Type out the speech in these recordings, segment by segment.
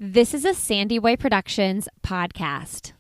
This is a Sandy Way Productions podcast.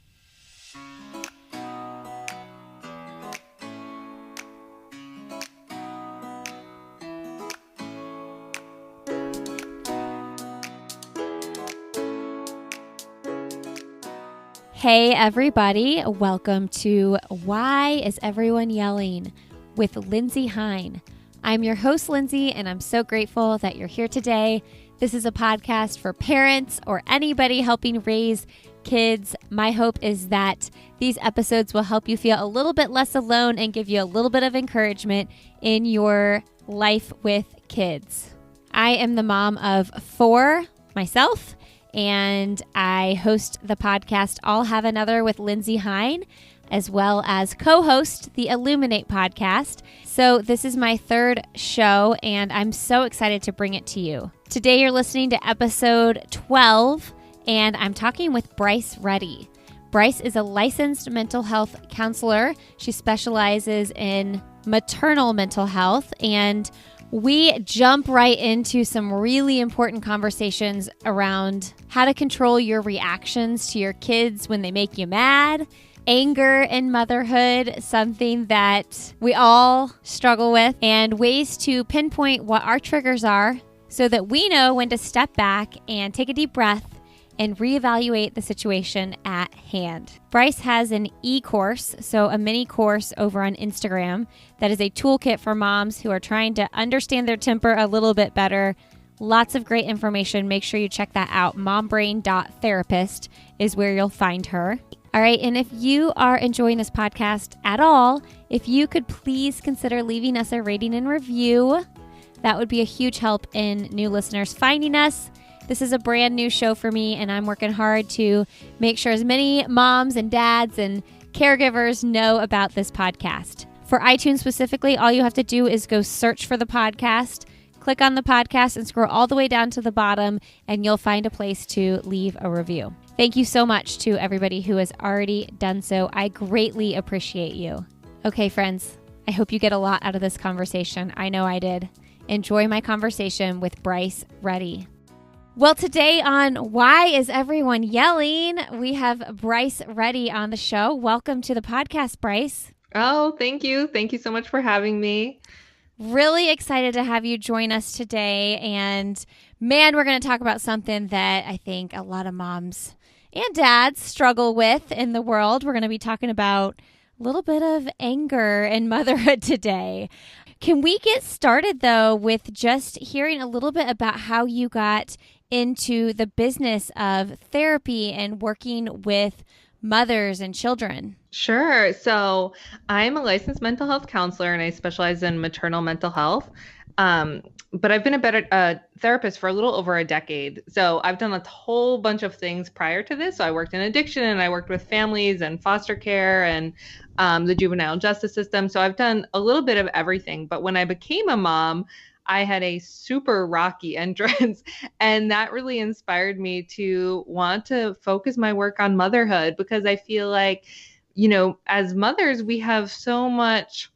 Hey everybody, welcome to Why is Everyone Yelling with Lindsay Hine. I'm your host, Lindsay, and I'm so grateful that you're here today. This is a podcast for parents or anybody helping raise kids. My hope is that these episodes will help you feel a little bit less alone and give you a little bit of encouragement in your life with kids. I am the mom of 4 myself, and I host the podcast I'll Have Another with Lindsay Hine, as well as co-host the Illuminate podcast. So this is my 3rd show, and I'm so excited to bring it to you. Today you're listening to episode 12, and I'm talking with Bryce Reddy. Bryce is a licensed mental health counselor. She specializes in maternal mental health, and we jump right into some really important conversations around how to control your reactions to your kids when they make you mad, anger in motherhood, something that we all struggle with, and ways to pinpoint what our triggers are so that we know when to step back and take a deep breath and reevaluate the situation at hand. Bryce has an e-course, so a mini course over on Instagram that is a toolkit for moms who are trying to understand their temper a little bit better. Lots of great information. Make sure you check that out. mombrain.therapist is where you'll find her. All right, and if you are enjoying this podcast at all, if you could please consider leaving us a rating and review, that would be a huge help in new listeners finding us. This is a brand new show for me, and I'm working hard to make sure as many moms and dads and caregivers know about this podcast. For iTunes specifically, all you have to do is go search for the podcast, click on the podcast, and scroll all the way down to the bottom, and you'll find a place to leave a review. Thank you so much to everybody who has already done so. I greatly appreciate you. Okay, friends, I hope you get a lot out of this conversation. I know I did. Enjoy my conversation with Bryce Reddy. Well, today on Why is Everyone Yelling, we have Bryce Reddy on the show. Welcome to the podcast, Bryce. Oh, thank you. Thank you so much for having me. Really excited to have you join us today. And man, we're going to talk about something that I think a lot of moms and dads struggle with in the world. We're going to be talking about a little bit of anger and motherhood today. Can we get started, though, with just hearing a little bit about how you got into the business of therapy and working with mothers and children? Sure. So I'm a licensed mental health counselor, and I specialize in maternal mental health. But I've been a therapist for a little over a decade. So I've done a whole bunch of things prior to this. So I worked in addiction, and I worked with families and foster care and the juvenile justice system. So I've done a little bit of everything. But when I became a mom, I had a super rocky entrance, and that really inspired me to want to focus my work on motherhood, because I feel like, as mothers, we have so much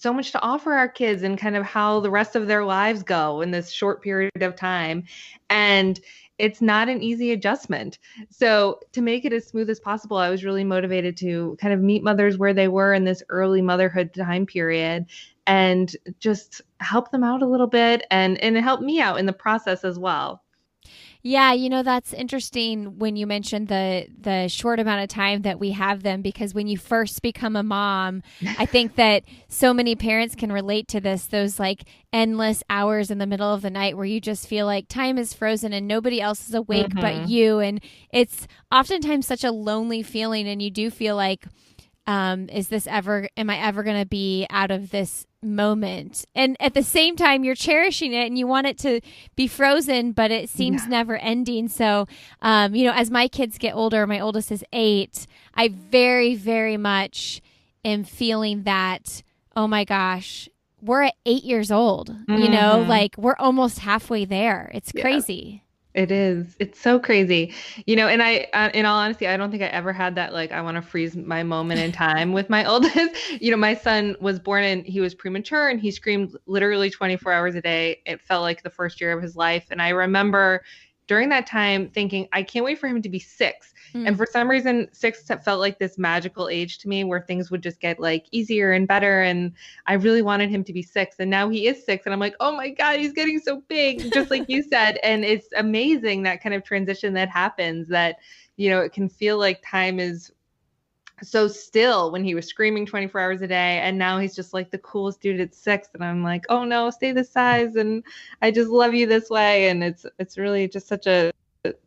to offer our kids and kind of how the rest of their lives go in this short period of time. And it's not an easy adjustment. So to make it as smooth as possible, I was really motivated to kind of meet mothers where they were in this early motherhood time period and just help them out a little bit and help me out in the process as well. Yeah, that's interesting when you mentioned the short amount of time that we have them, because when you first become a mom, I think that so many parents can relate to this, those like endless hours in the middle of the night where you just feel like time is frozen and nobody else is awake but you. And it's oftentimes such a lonely feeling, and you do feel like, am I ever going to be out of this moment? And at the same time, you're cherishing it and you want it to be frozen, but it seems never ending. So, as my kids get older, my oldest is 8, I very, very much am feeling that, oh my gosh, we're at 8 years old, like we're almost halfway there. It's crazy. It is. It's so crazy. And I, in all honesty, I don't think I ever had that, like, I want to freeze my moment in time with my oldest. My son was born and he was premature and he screamed literally 24 hours a day. It felt like the first year of his life. And I remember during that time thinking, I can't wait for him to be 6. And for some reason, 6 felt like this magical age to me where things would just get like easier and better. And I really wanted him to be 6. And now he is 6. And I'm like, oh my God, he's getting so big, just like you said. And it's amazing that kind of transition that happens, that, it can feel like time is so still when he was screaming 24 hours a day. And now he's just like the coolest dude at 6. And I'm like, oh no, stay this size. And I just love you this way. And it's really just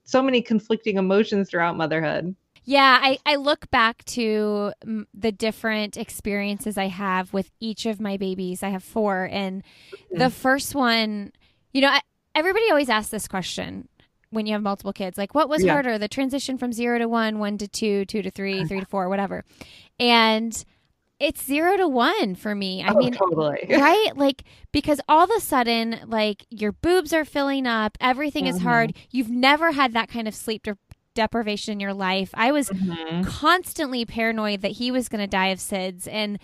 so many conflicting emotions throughout motherhood. Yeah, I look back to the different experiences I have with each of my babies. I have 4. And the first one, everybody always asks this question when you have multiple kids, like, what was harder, the transition from 0 to 1, 1 to 2, 2 to 3, 3 to 4, whatever. And it's 0 to 1 for me. I mean, totally. Right? Like, because all of a sudden, like, your boobs are filling up, everything is hard. You've never had that kind of sleep deprivation in your life. I was constantly paranoid that he was going to die of SIDS. And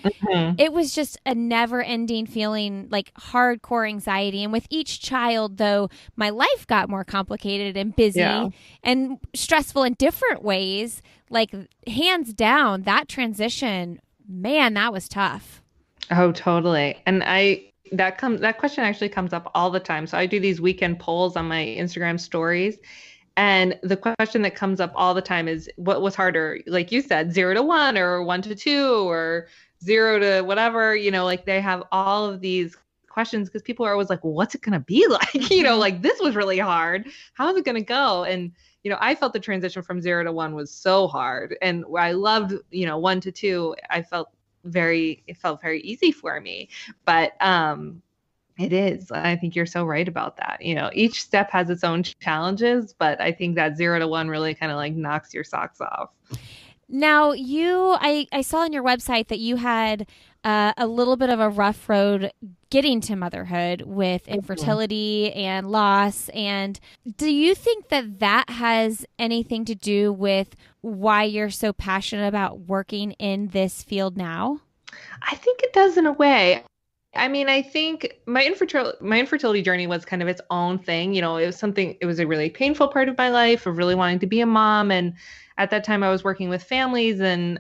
it was just a never ending feeling, like hardcore anxiety. And with each child, though, my life got more complicated and busy and stressful in different ways. Like, hands down, that transition, man, that was tough. Oh, totally. And that question actually comes up all the time. So I do these weekend polls on my Instagram stories. And the question that comes up all the time is, what was harder? Like you said, 0 to 1 or 1 to 2 or 0 to whatever, like they have all of these questions because people are always like, well, what's it going to be like? Like, this was really hard. How is it going to go? And, I felt the transition from 0 to 1 was so hard. And I loved, 1 to 2, it felt very easy for me. But, it is. I think you're so right about that. Each step has its own challenges, but I think that 0 to 1 really kind of like knocks your socks off. Now, I saw on your website that you had a little bit of a rough road getting to motherhood with infertility and loss. And do you think that has anything to do with why you're so passionate about working in this field now? I think it does in a way. I mean, I think my infertility journey was kind of its own thing. It was a really painful part of my life of really wanting to be a mom. And at that time I was working with families, and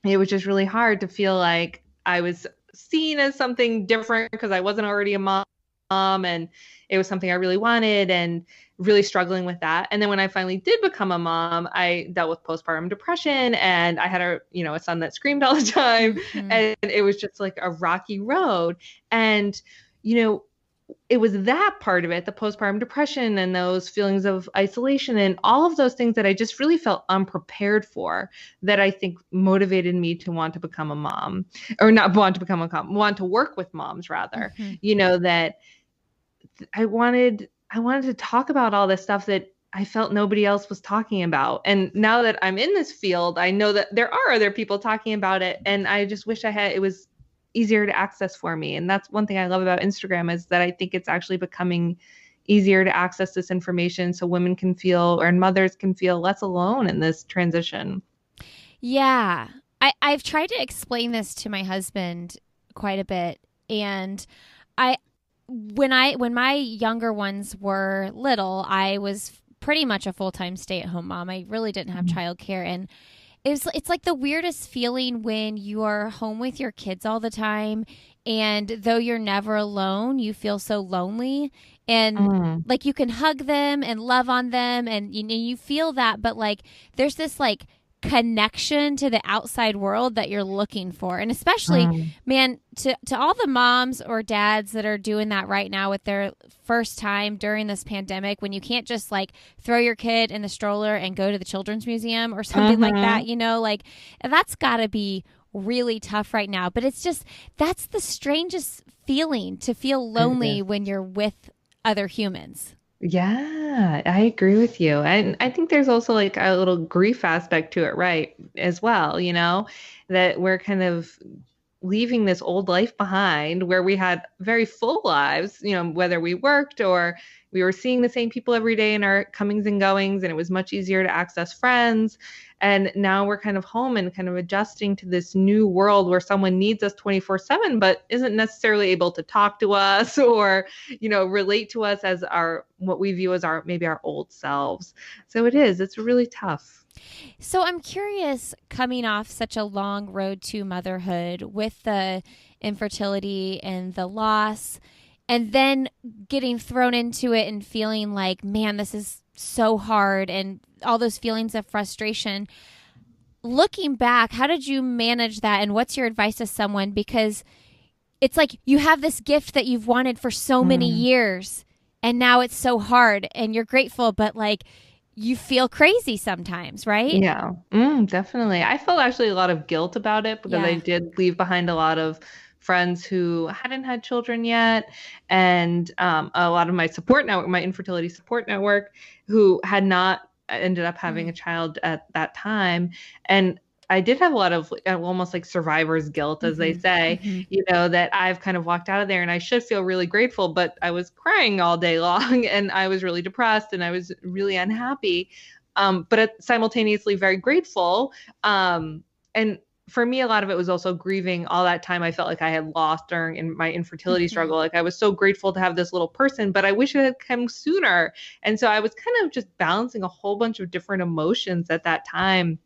it was just really hard to feel like I was seen as something different because I wasn't already a mom, and it was something I really wanted, and really struggling with that. And then when I finally did become a mom, I dealt with postpartum depression, and I had a son that screamed all the time, and it was just like a rocky road. And, it was that part of it, the postpartum depression and those feelings of isolation and all of those things that I just really felt unprepared for, that I think motivated me to want to become a mom, or not want to become a mom, want to work with moms rather, that I wanted to talk about all this stuff that I felt nobody else was talking about. And now that I'm in this field, I know that there are other people talking about it. And I just wish it was easier to access for me. And that's one thing I love about Instagram, is that I think it's actually becoming easier to access this information so women can feel, or mothers can feel, less alone in this transition. Yeah. I've tried to explain this to my husband quite a bit. And when my younger ones were little, I was pretty much a full-time stay-at-home mom. I really didn't have childcare, and it's like the weirdest feeling when you are home with your kids all the time, and though you're never alone, you feel so lonely, and like you can hug them and love on them, and you feel that, but like there's this like connection to the outside world that you're looking for. And especially, man, to all the moms or dads that are doing that right now with their first time during this pandemic, when you can't just like throw your kid in the stroller and go to the children's museum or something like that, like that's gotta be really tough right now. But it's just, that's the strangest feeling, to feel lonely when you're with other humans. Yeah, I agree with you. And I think there's also like a little grief aspect to it, right? As well, that we're kind of leaving this old life behind where we had very full lives, whether we worked or, we were seeing the same people every day in our comings and goings, and it was much easier to access friends. And now we're kind of home and kind of adjusting to this new world where someone needs us 24/7, but isn't necessarily able to talk to us or, relate to us as what we view as maybe our old selves. So it's really tough. So I'm curious, coming off such a long road to motherhood with the infertility and the loss, and then getting thrown into it and feeling like, man, this is so hard, and all those feelings of frustration. Looking back, how did you manage that? And what's your advice to someone? Because it's like you have this gift that you've wanted for so many years, and now it's so hard, and you're grateful, but like you feel crazy sometimes, right? Yeah, definitely. I felt actually a lot of guilt about it because I did leave behind a lot of friends who hadn't had children yet, and a lot of my support network, my infertility support network, who had not ended up having a child at that time. And I did have a lot of almost like survivor's guilt, as they say, that I've kind of walked out of there, and I should feel really grateful, but I was crying all day long and I was really depressed and I was really unhappy. But simultaneously very grateful. And for me, a lot of it was also grieving all that time I felt like I had lost during my infertility struggle. Like I was so grateful to have this little person, but I wish it had come sooner. And so I was kind of just balancing a whole bunch of different emotions at that time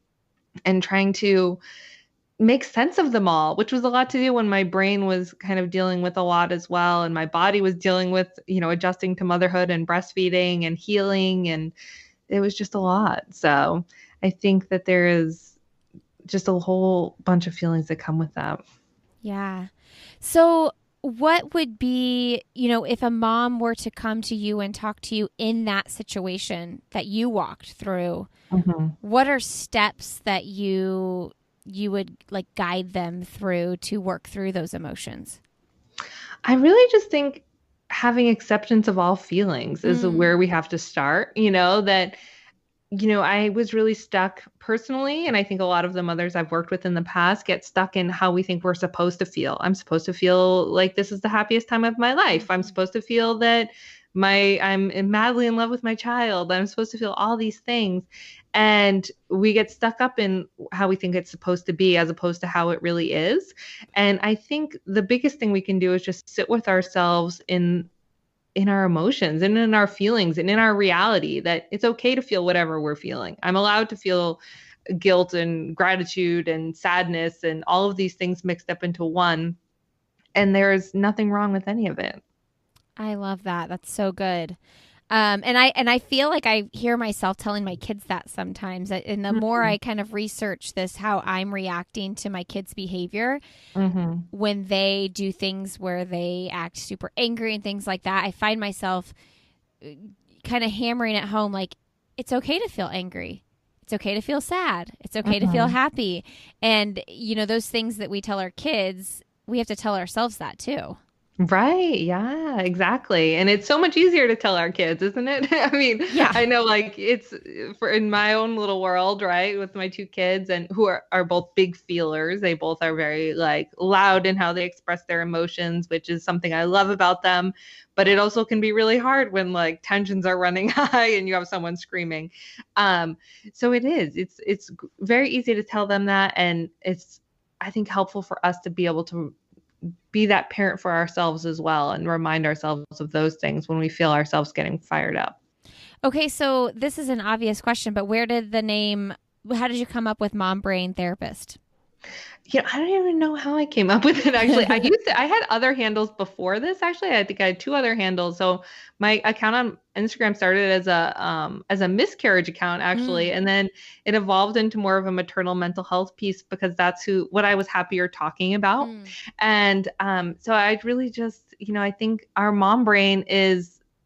and trying to make sense of them all, which was a lot to do when my brain was kind of dealing with a lot as well. And my body was dealing with, adjusting to motherhood and breastfeeding and healing. And it was just a lot. So I think that there is just a whole bunch of feelings that come with that. Yeah. So what would be, if a mom were to come to you and talk to you in that situation that you walked through, what are steps that you would like guide them through to work through those emotions? I really just think having acceptance of all feelings is where we have to start, that I was really stuck personally. And I think a lot of the mothers I've worked with in the past get stuck in how we think we're supposed to feel. I'm supposed to feel like this is the happiest time of my life. I'm supposed to feel that I'm madly in love with my child. I'm supposed to feel all these things. And we get stuck up in how we think it's supposed to be as opposed to how it really is. And I think the biggest thing we can do is just sit with ourselves in our emotions and in our feelings and in our reality, that it's okay to feel whatever we're feeling. I'm allowed to feel guilt and gratitude and sadness and all of these things mixed up into one. And there's nothing wrong with any of it. I love that. That's so good. And I feel like I hear myself telling my kids that sometimes. And the more I kind of research this, how I'm reacting to my kids' behavior when they do things where they act super angry and things like that, I find myself kind of hammering at home, like, it's okay to feel angry. It's okay to feel sad. It's okay to feel happy. And, those things that we tell our kids, we have to tell ourselves that too. Right. Yeah, exactly. And it's so much easier to tell our kids, isn't it? I mean, I know like it's in my own little world, right, with my two kids and who are both big feelers. They both are very like loud in how they express their emotions, which is something I love about them. But it also can be really hard when like tensions are running high and you have someone screaming. So it's very easy to tell them that. And it's, I think, helpful for us to be able to be that parent for ourselves as well and remind ourselves of those things when we feel ourselves getting fired up. Okay, so this is an obvious question, but how did you come up with Mom Brain Therapist? I don't even know how I came up with it, actually. I had other handles before this, actually. I think I had two other handles. So my account on Instagram started as a miscarriage account, actually. And then it evolved into more of a maternal mental health piece because that's what I was happier talking about. And so I really just, I think our mom brain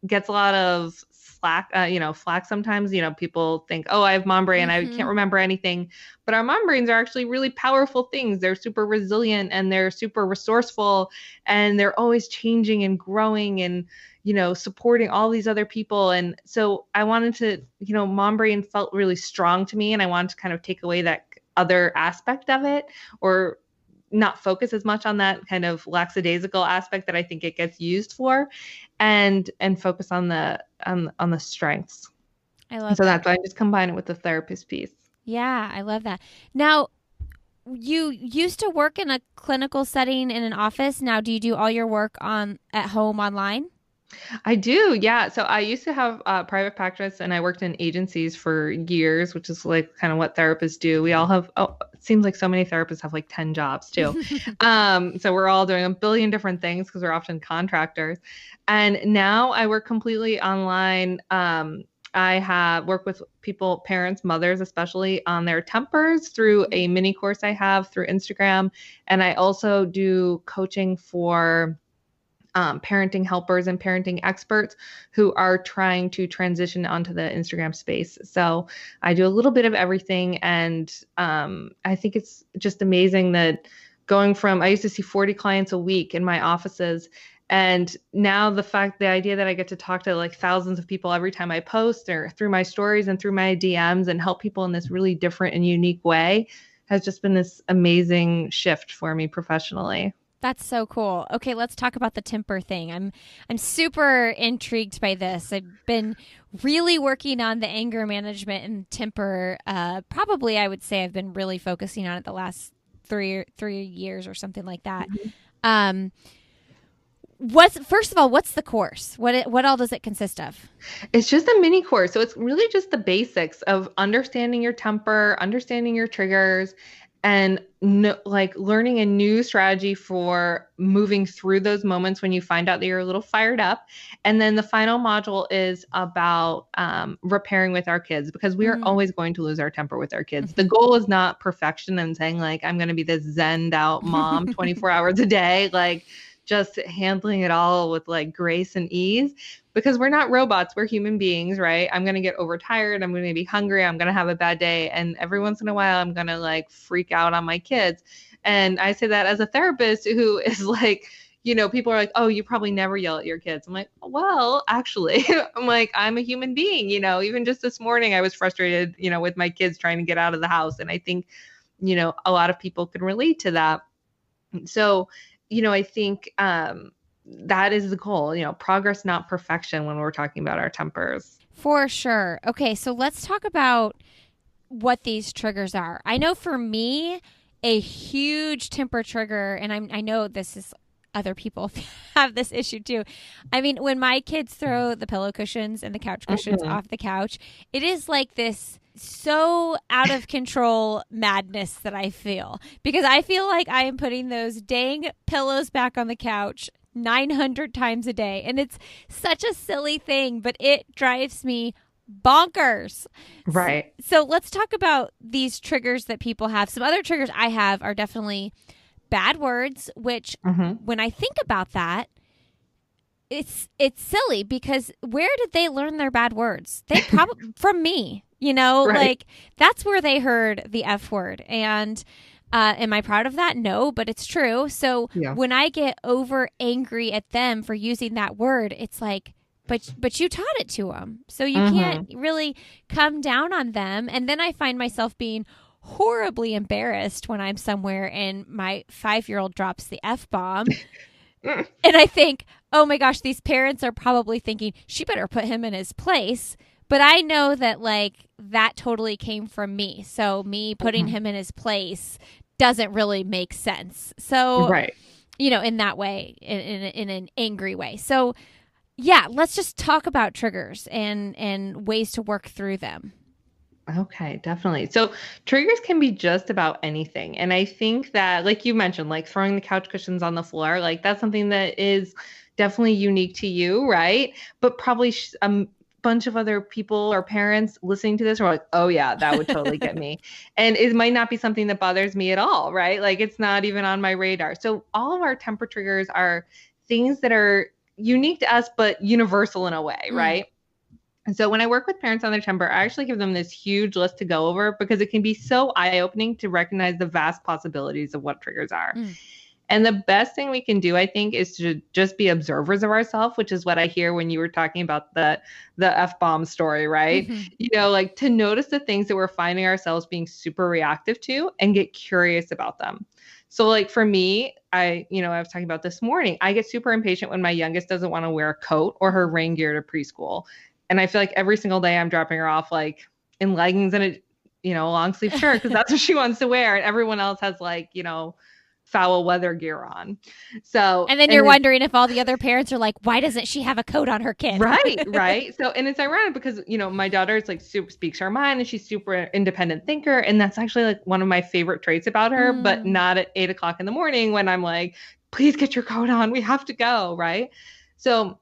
gets a lot of flack sometimes. People think, oh, I have mom brain, I can't remember anything. But our mom brains are actually really powerful things. They're super resilient and they're super resourceful and they're always changing and growing and, supporting all these other people. And so I wanted to, mom brain felt really strong to me and I wanted to kind of take away that other aspect of it or not focus as much on that kind of lackadaisical aspect that I think it gets used for, and focus on the strengths. I love So that. that's why I just combine it with the therapist piece. Yeah, I love that. Now, you used to work in a clinical setting in an office. Now, do you do all your work at home online? I do, yeah. So I used to have private practice, and I worked in agencies for years, which is like kind of what therapists do. We all have, it seems like so many therapists have like 10 jobs too. So we're all doing a billion different things because we're often contractors. And now I work completely online. I have worked with people, parents, mothers, especially on their tempers through a mini course I have through Instagram. And I also do coaching for parenting helpers and parenting experts who are trying to transition onto the Instagram space. So I do a little bit of everything. And I think it's just amazing that going from, I used to see 40 clients a week in my offices. And now the idea that I get to talk to like thousands of people every time I post or through my stories and through my DMs and help people in this really different and unique way has just been this amazing shift for me professionally. That's so cool. Okay, let's talk about the temper thing. I'm super intrigued by this. I've been really working on the anger management and temper. Probably, I would say I've been really focusing on it the last three years or something like that. Mm-hmm. First of all, what's the course? What all does it consist of? It's just a mini course. So it's really just the basics of understanding your temper, understanding your triggers, and like learning a new strategy for moving through those moments when you find out that you're a little fired up. And then the final module is about repairing with our kids, because we are always going to lose our temper with our kids. The goal is not perfection and saying like, I'm going to be this zened out mom 24 hours a day, like just handling it all with like grace and ease, because we're not robots. We're human beings, right? I'm going to get overtired. I'm going to be hungry. I'm going to have a bad day. And every once in a while, I'm going to like freak out on my kids. And I say that as a therapist who is like, people are like, oh, you probably never yell at your kids. I'm like, well, actually, I'm a human being, even just this morning, I was frustrated, with my kids trying to get out of the house. And I think, a lot of people can relate to that. So, I think that is the goal, progress, not perfection when we're talking about our tempers. For sure. Okay, so let's talk about what these triggers are. I know for me, a huge temper trigger, and I know this is other people have this issue too. I mean, when my kids throw the pillow cushions and the couch cushions off the couch, it is like this so out of control madness that I feel, because I feel like I am putting those dang pillows back on the couch 900 times a day. And it's such a silly thing, but it drives me bonkers. Right. So let's talk about these triggers that people have. Some other triggers I have are definitely bad words, which when I think about that, it's silly, because where did they learn their bad words? They probably from me, right. Like that's where they heard the F word. And am I proud of that? No, but it's true. So when I get over angry at them for using that word, it's like, but you taught it to them. So you can't really come down on them. And then I find myself being horribly embarrassed when I'm somewhere and my 5-year-old drops the F-bomb. And I think, oh my gosh, these parents are probably thinking she better put him in his place. But I know that like that totally came from me. So me putting him in his place doesn't really make sense. So, right. In that way, in an angry way. So yeah, let's just talk about triggers and ways to work through them. Okay, definitely. So triggers can be just about anything. And I think that, like you mentioned, like throwing the couch cushions on the floor, like that's something that is definitely unique to you, right? But probably a bunch of other people or parents listening to this are like, oh yeah, that would totally get me. And it might not be something that bothers me at all, right? Like it's not even on my radar. So all of our temper triggers are things that are unique to us, but universal in a way, right? And so when I work with parents on their temper, I actually give them this huge list to go over, because it can be so eye-opening to recognize the vast possibilities of what triggers are. And the best thing we can do, I think, is to just be observers of ourselves, which is what I hear when you were talking about the F-bomb story, right? Mhm. Like to notice the things that we're finding ourselves being super reactive to and get curious about them. So like for me, I was talking about this morning, I get super impatient when my youngest doesn't want to wear a coat or her rain gear to preschool. And I feel like every single day I'm dropping her off like in leggings and a long sleeve shirt because that's what she wants to wear. And everyone else has like, foul weather gear on. So, And then you're wondering if all the other parents are like, why doesn't she have a coat on her kid? Right. So, and it's ironic because, my daughter is like super speaks her mind and she's super independent thinker. And that's actually like one of my favorite traits about her, but not at 8 o'clock in the morning when I'm like, please get your coat on. We have to go. Right. So,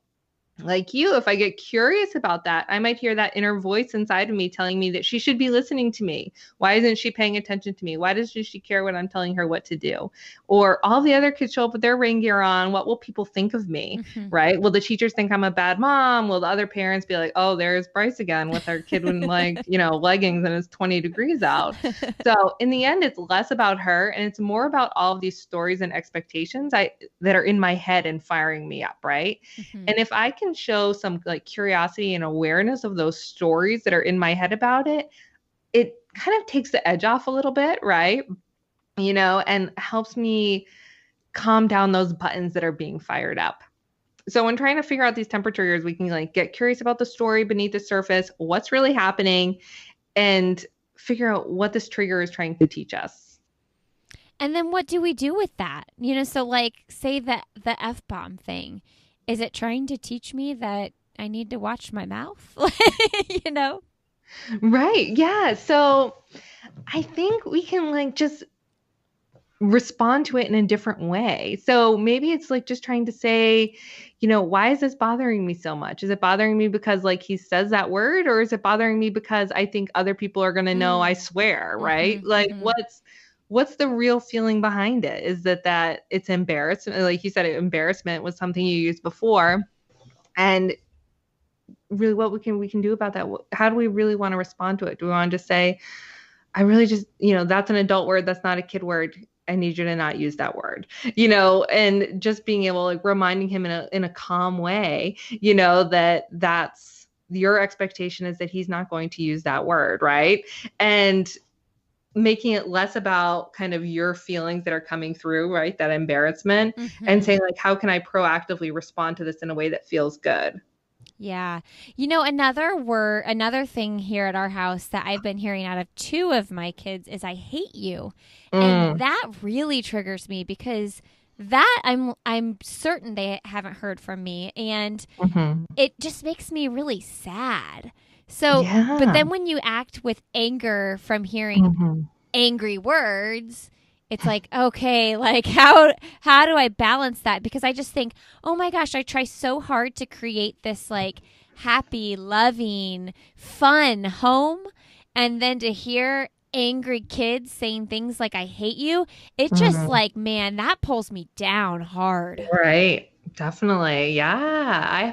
like you, if I get curious about that, I might hear that inner voice inside of me telling me that she should be listening to me. Why isn't she paying attention to me? Why doesn't she care what I'm telling her what to do? Or all the other kids show up with their rain gear on. What will people think of me? Right? Will the teachers think I'm a bad mom? Will the other parents be like, oh, there's Bryce again with her kid in like, leggings and it's 20 degrees out. So in the end, it's less about her and it's more about all of these stories and expectations that are in my head and firing me up. Right. And if I can show some like curiosity and awareness of those stories that are in my head about it, it kind of takes the edge off a little bit, right? And helps me calm down those buttons that are being fired up. So when trying to figure out these temper triggers, we can like get curious about the story beneath the surface, what's really happening, and figure out what this trigger is trying to teach us. And then what do we do with that? So like say the F-bomb thing. Is it trying to teach me that I need to watch my mouth? Right. Yeah. So I think we can like just respond to it in a different way. So maybe it's like just trying to say, why is this bothering me so much? Is it bothering me because like he says that word, or is it bothering me because I think other people are going to know I swear, right? Like what's the real feeling behind it? Is that it's embarrassment? Like you said, embarrassment was something you used before. And really what we can do about that? How do we really want to respond to it? Do we want to just say, I really just, that's an adult word. That's not a kid word. I need you to not use that word, and just being able, like reminding him in a calm way, that's your expectation is that he's not going to use that word. Right. And making it less about kind of your feelings that are coming through, right? That embarrassment and saying like, how can I proactively respond to this in a way that feels good? Yeah. Another thing here at our house that I've been hearing out of two of my kids is I hate you. And that really triggers me because that I'm certain they haven't heard from me and it just makes me really sad. So, but then when you act with anger from hearing angry words, it's like, okay, like how do I balance that? Because I just think, oh my gosh, I try so hard to create this like happy, loving, fun home. And then to hear angry kids saying things like, I hate you, it just like, man, that pulls me down hard. Right. Definitely. Yeah.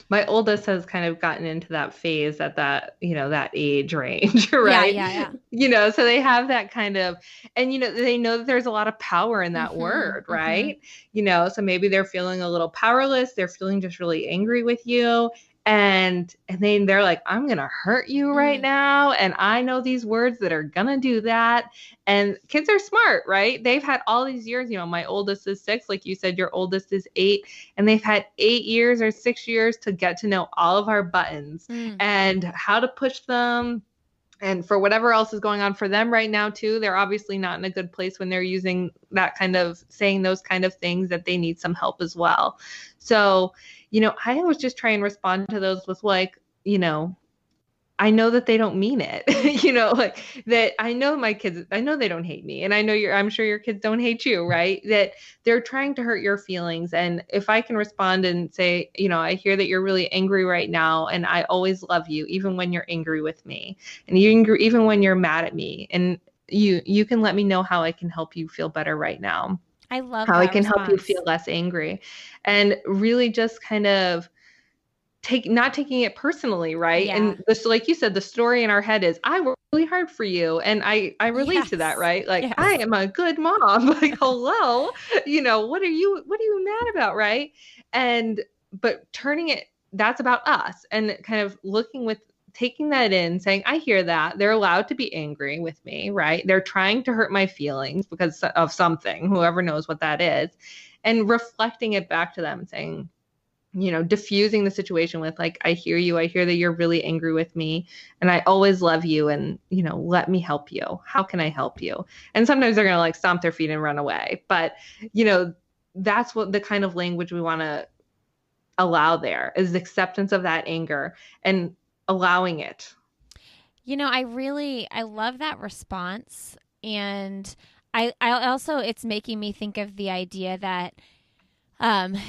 My oldest has kind of gotten into that phase at that, that age range, right? Yeah. So they have that kind of, and, they know that there's a lot of power in that word, right? So maybe they're feeling a little powerless. They're feeling just really angry with you. And then they're like, I'm going to hurt you right now. And I know these words that are going to do that. And kids are smart, right? They've had all these years, my oldest is 6, like you said, your oldest is 8, and they've had 8 years or 6 years to get to know all of our buttons and how to push them. And for whatever else is going on for them right now too, they're obviously not in a good place when they're using that kind of saying those kind of things, that they need some help as well. So, I always just try and respond to those with like, I know that they don't mean it, like that. I know my kids, I know they don't hate me. And I'm sure your kids don't hate you, right? That they're trying to hurt your feelings. And if I can respond and say, I hear that you're really angry right now. And I always love you, even when you're angry with me and even when you're mad at me, and you can let me know how I can help you feel better right now. I love how that I can response. help you feel less angry, and really just kind of not taking it personally, right? Yeah. And this, like you said, the story in our head is, I really really hard for you. And I relate to that, Yes. right? Like, Yes. I am a good mom. Like, hello, what are you mad about, right? And but turning it, that's about us, and kind of looking with taking that in, saying, I hear that. They're allowed to be angry with me, right? They're trying to hurt my feelings because of something, whoever knows what that is, and reflecting it back to them and saying, diffusing the situation with like, I hear you. I hear that you're really angry with me, and I always love you. And, let me help you. How can I help you? And sometimes they're going to like stomp their feet and run away. But, that's what the kind of language we want to allow there is acceptance of that anger and allowing it. I love that response. And I also, it's making me think of the idea that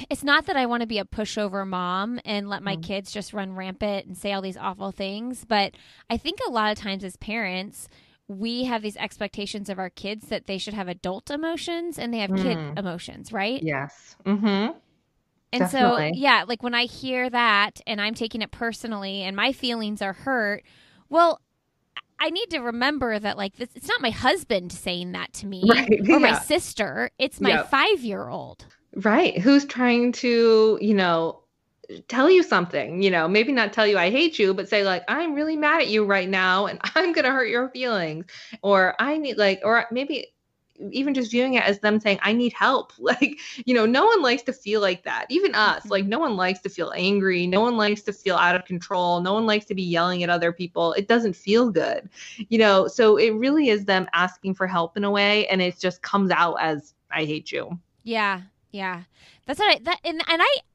it's not that I want to be a pushover mom and let my kids just run rampant and say all these awful things, but I think a lot of times as parents, we have these expectations of our kids that they should have adult emotions and they have kid emotions, right? Yes. Mm-hmm. And so, Definitely. yeah, like when I hear that and I'm taking it personally and my feelings are hurt, well, I need to remember that like this, it's not my husband saying that to me Right. or my Yeah. sister. It's my Yep. 5-year-old. Right. Who's trying to, tell you something, maybe not tell you I hate you, but say like, I'm really mad at you right now and I'm going to hurt your feelings. Or I need like, or maybe even just viewing it as them saying, I need help. Like, no one likes to feel like that. Even us, like no one likes to feel angry. No one likes to feel out of control. No one likes to be yelling at other people. It doesn't feel good, so it really is them asking for help in a way. And it just comes out as, I hate you. Yeah. Yeah. That's what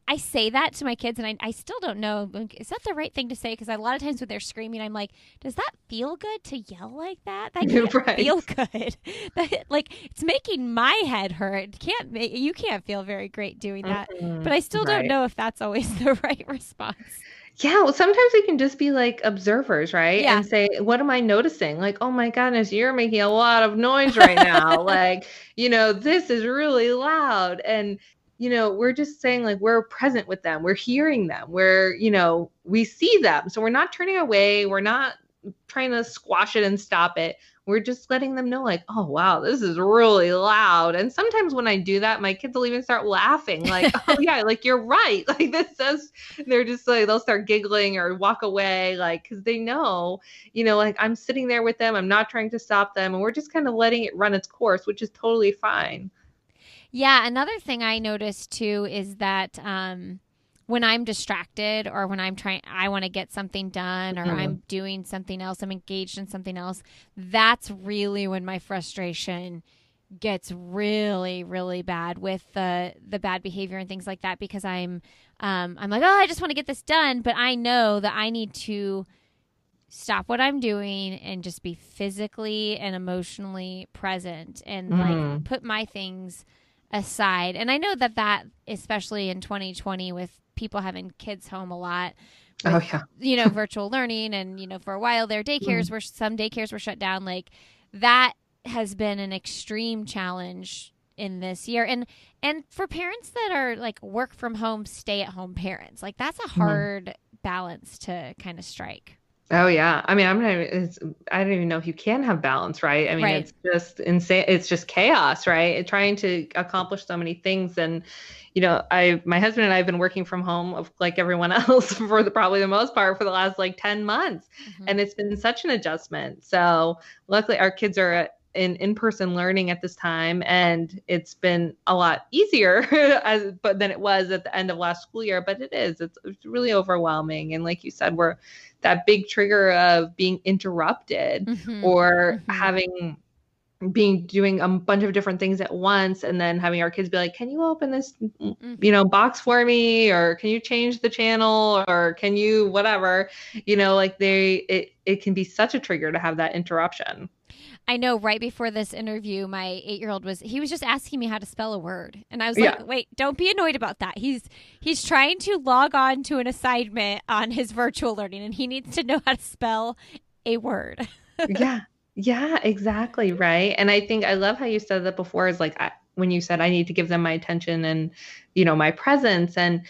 I say that to my kids and I still don't know. Is that the right thing to say? Because a lot of times when they're screaming, I'm like, does that feel good to yell like that? That can't Right. feel good. Like it's making my head hurt. You can't feel very great doing that. But I still don't Right. know if that's always the right response. Yeah, well, sometimes we can just be like observers, right? Yeah. And say, what am I noticing? Like, oh my goodness, you're making a lot of noise right now. Like, this is really loud. And, we're just saying like we're present with them. We're hearing them. We see them. So we're not turning away. We're not trying to squash it and stop it. We're just letting them know like, oh wow, this is really loud. And sometimes when I do that, my kids will even start laughing like, oh yeah, like you're right. Like this says, they're just like, they'll start giggling or walk away, like, because they know, like I'm sitting there with them. I'm not trying to stop them. And we're just kind of letting it run its course, which is totally fine. Yeah, another thing I noticed too is that when I'm distracted or when I want to get something done or I'm doing something else, I'm engaged in something else, that's really when my frustration gets really, really bad with the bad behavior and things like that because I'm like, oh, I just want to get this done, but I know that I need to stop what I'm doing and just be physically and emotionally present and like put my things aside. And I know that especially in 2020 with people having kids home a lot with, virtual learning and, for a while there some daycares were shut down. Like that has been an extreme challenge in this year. And for parents that are like work from home, stay at home parents, like that's a hard balance to kind of strike. Oh yeah. I mean, I don't even know if you can have balance, right? I mean, Right. it's just insane. It's just chaos, right? Trying to accomplish so many things. And, my husband and I have been working from home like everyone else for probably the most part for the last like 10 months. And it's been such an adjustment. So luckily our kids are in-person learning at this time, and it's been a lot easier than it was at the end of last school year. But it's really overwhelming. And like you said, we're that big trigger of being interrupted or doing a bunch of different things at once, and then having our kids be like, can you open this box for me, or can you change the channel, or can you whatever, like it can be such a trigger to have that interruption. I know right before this interview, my 8-year-old was just asking me how to spell a word. And I was like, wait, don't be annoyed about that. He's trying to log on to an assignment on his virtual learning and he needs to know how to spell a word. Yeah. Yeah, exactly. Right. And I think I love how you said that before is like, when you said I need to give them my attention and, my presence. And,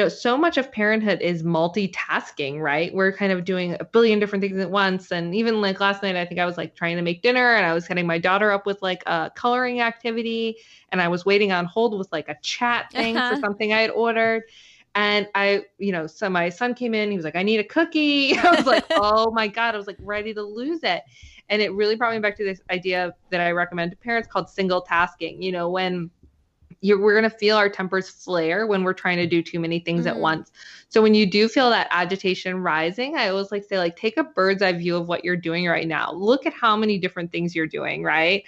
so much of parenthood is multitasking, right? We're kind of doing a billion different things at once. And even like last night, I think I was like trying to make dinner and I was setting my daughter up with like a coloring activity. And I was waiting on hold with like a chat thing for something I had ordered. And so my son came in, he was like, I need a cookie. I was like, oh my God, I was like ready to lose it. And it really brought me back to this idea that I recommend to parents called single tasking. When we're going to feel our tempers flare when we're trying to do too many things at once. So when you do feel that agitation rising, I always like say, like, take a bird's eye view of what you're doing right now. Look at how many different things you're doing, right?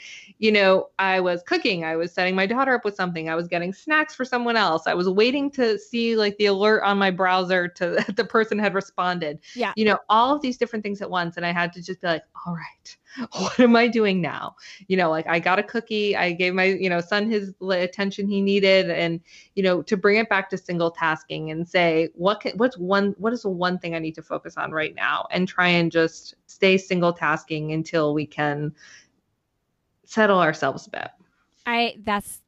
I was cooking, I was setting my daughter up with something, I was getting snacks for someone else, I was waiting to see like the alert on my browser to the person had responded. Yeah. All of these different things at once. And I had to just be like, all right, what am I doing now? Like I got a cookie, I gave my, son his attention he needed. And, to bring it back to single tasking and say, what is the one thing I need to focus on right now, and try and just stay single tasking until we can settle ourselves a bit.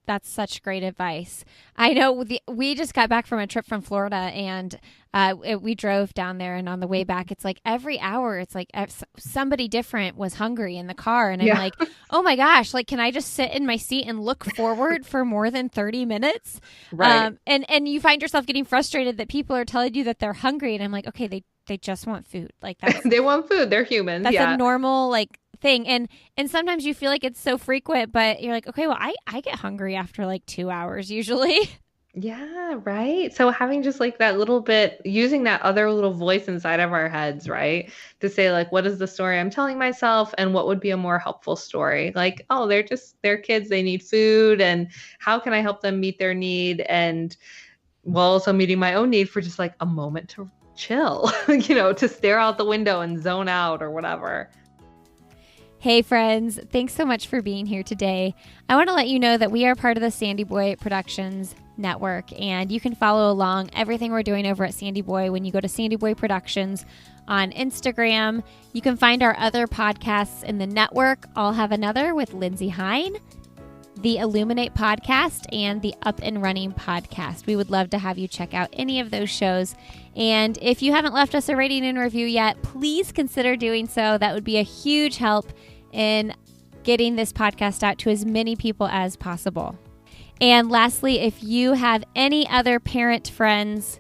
That's such great advice. I know we just got back from a trip from Florida, and we drove down there, and on the way back, it's like every hour, it's like somebody different was hungry in the car. And I'm like, oh my gosh, like, can I just sit in my seat and look forward for more than 30 minutes? Right. And you find yourself getting frustrated that people are telling you that they're hungry. And I'm like, okay, they just want food. Like that's, they want food. They're humans. That's a normal like thing. And sometimes you feel like it's so frequent, but you're like, okay, well, I get hungry after like 2 hours usually. Yeah, right. So having just like that little bit, using that other little voice inside of our heads, right? To say like, what is the story I'm telling myself, and what would be a more helpful story? Like, oh, they're kids, they need food, and how can I help them meet their need? And while also meeting my own need for just like a moment to chill, to stare out the window and zone out or whatever. Hey friends, thanks so much for being here today. I want to let you know that we are part of the Sandy Boy Productions network, and you can follow along everything we're doing over at Sandy Boy when you go to Sandy Boy Productions on Instagram. You can find our other podcasts in the network. I'll have another with Lindsay Hine, the Illuminate podcast, and the Up and Running podcast. We would love to have you check out any of those shows. And if you haven't left us a rating and review yet, please consider doing so. That would be a huge help in getting this podcast out to as many people as possible. And lastly, if you have any other parent friends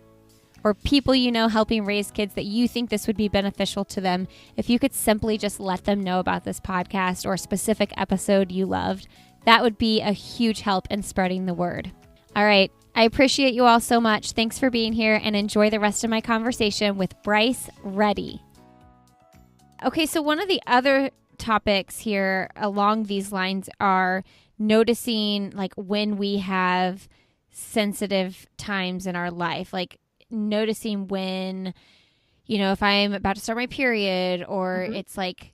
or people you know helping raise kids that you think this would be beneficial to them, if you could simply just let them know about this podcast or a specific episode you loved, that would be a huge help in spreading the word. All right. I appreciate you all so much. Thanks for being here, and enjoy the rest of my conversation with Bryce Reddy. Okay, so one of the other topics here along these lines are noticing like when we have sensitive times in our life, like noticing when, if I'm about to start my period, or it's like,